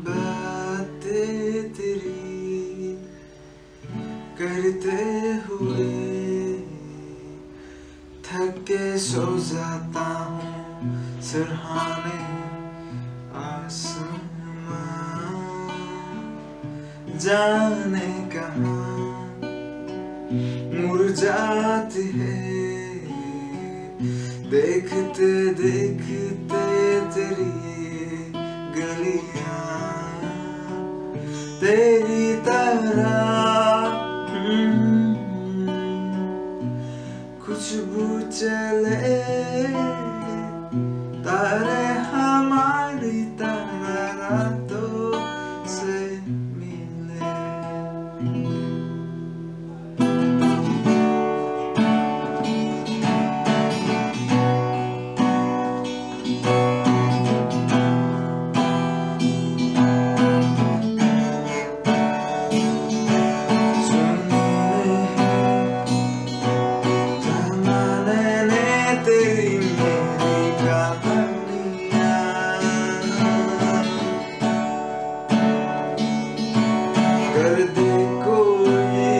बातें तेरी करते हुए थक के सो जाता हूँ सिरहाने आसमां, जाने कहाँ मुरझाती है देखते देखते तेरी गलियां तेरी तरह खुशबू चले तारे हमारी तरह रातों से मिले। कर दे कोई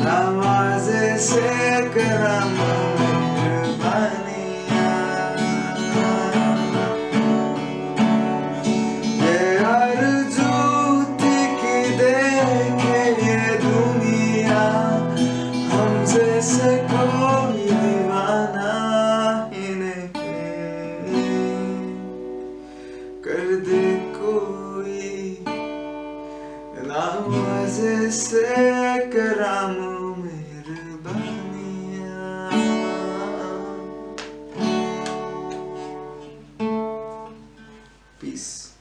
नवाज़े से करम मेहरबानियाँ, ये आरज़ू थी कि देखे ये दुनिया हम जैसे कोई दीवाना ही नहीं। कर दे कोई नवाज़े से करम मेहरबानियाँ। Peace.